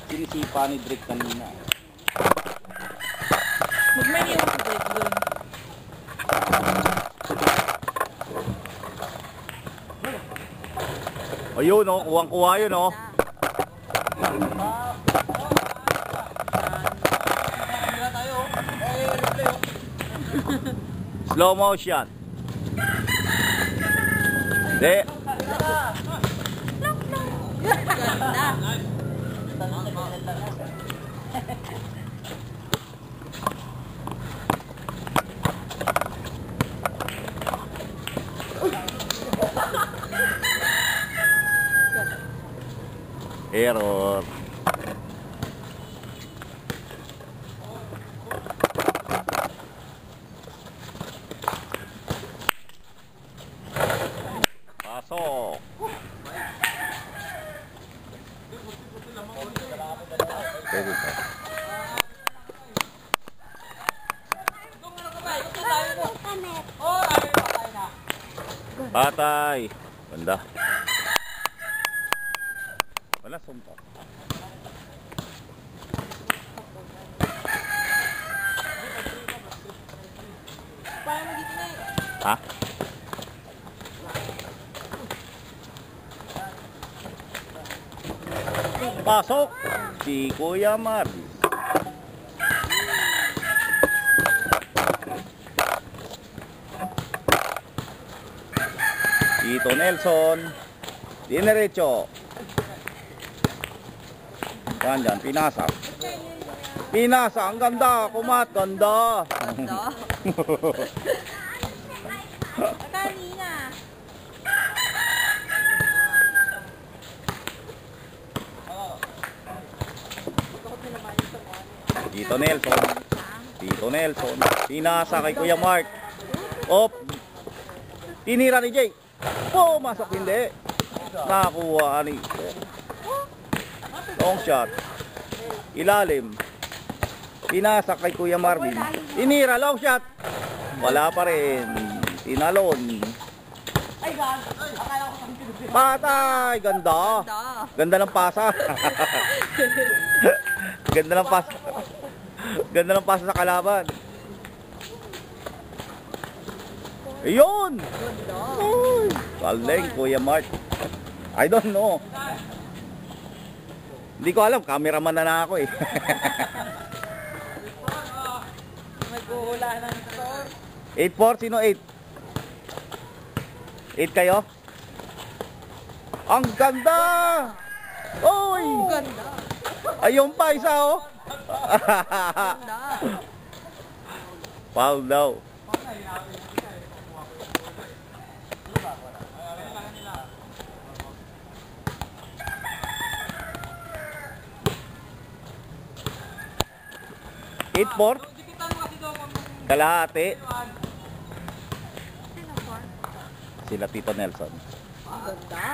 sinisipa ni Drake kanina. Magmeniw si Drake doon. Ayun o, kuwang-kuha yun o. Slow motion. Hindi. Error. Pasok. Pwede pa. Patay. Banda. Wala sumpa. Ha? Pasok si Kuya Marvin. Tito Nelson. Dinerecho. Yan dyan, pinasa. Pinasa, ang ganda, kumat, ganda. Ganda. Kanina. Tito Nelson. Tito Nelson. Pinasa kay Kuya Mark. Op. Tinira ni Jay. Oh, masok hindi. Nakakuha ni. Long shot. Ilalim. Pinasa kay Kuya Marvin. Tinira, long shot. Wala pa rin. Tinalon. Patay. Ganda. Ganda ng pasa. Ganda ng pasa. Ganda ng pasa sa kalaban. Ayun. Galing, Kuya Mark. I don't know. Hindi ko alam, cameraman na ako eh. Nag-uula ng score. 8-4, sino 8? 8 kayo? Ang ganda! Oy! Ganda. Ayun pa, isa oh. Ganda. Foul daw. Eight four. Kalahati. Sila Tito Nelson. Ganda.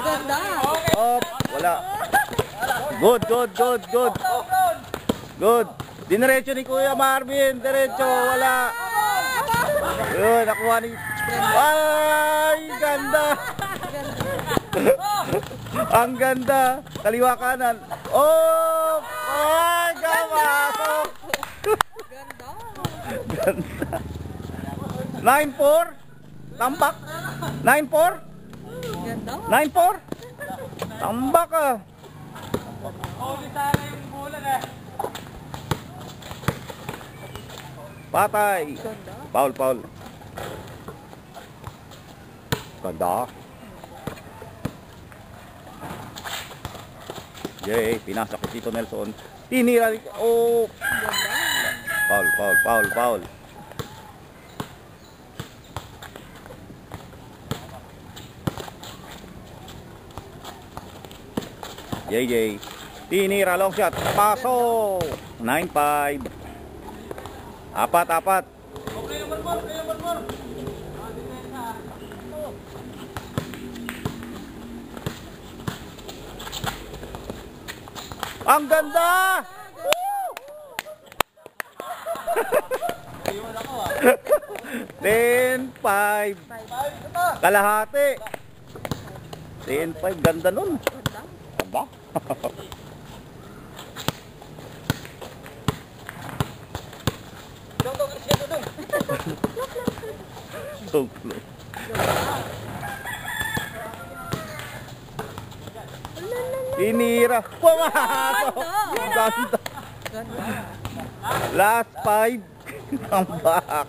Ganda. Oh, wala. Good, good, good, good. Good. Dinerecho ni Kuya Marvin. Diretso, wala. Yun, nakuha ni... Ay, ganda. Ang ganda. Kaliwa kanan. Oh! Ay, gamasok. Ganda. Ganda. 9-4. Tambak. 9-4. Ganda. 9-4. Tambak ah. Patay. Ganda. Foul, foul. Ganda. Yay, pinasok si Tito Nelson. Tinira. Oh. Foul, foul, foul, foul. Yay, yay. Tinira, long shot. Paso. 9-5. Apat, apat. Ang ganda! Woo! 10-5. Kalahati. 10-5. Ganda nun. Ganda. Tuklo. Tinira. Pumasok. Ganda. Ganda. Last 5. Tambak.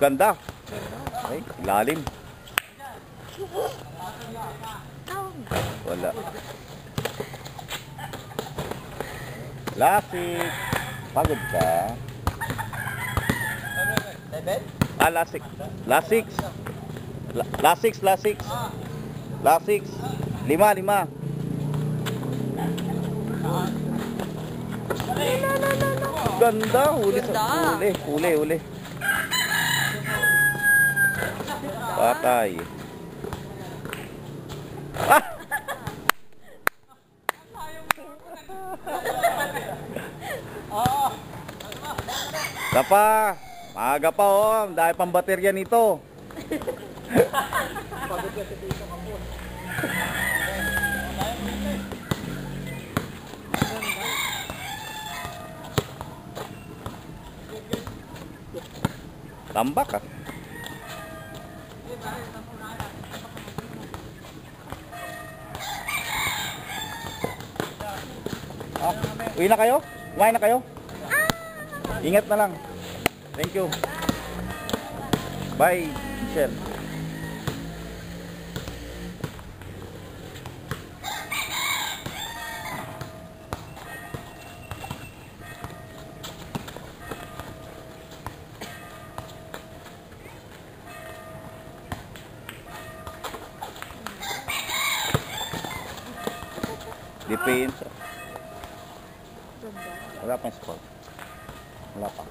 Ganda. Ay, lalim. Wala. Lasik. Pagod ka. Lasik. Lasik. Lasik, lasik. Lasik. 5. Ganda. Huli sa huli. Patay. Ah! Tapa, maaga pa oh, dahil pang baterya nito. Tambak ah. Ah, uwi na kayo? Kumain na kayo? Ingat na lang. Thank you. Bye, Michelle. Depends. Wala pang score. Wala pa.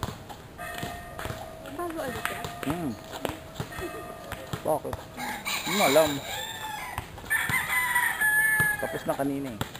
Bago ulit yan. Bakit? Hindi mo alam. Tapos na kanina eh.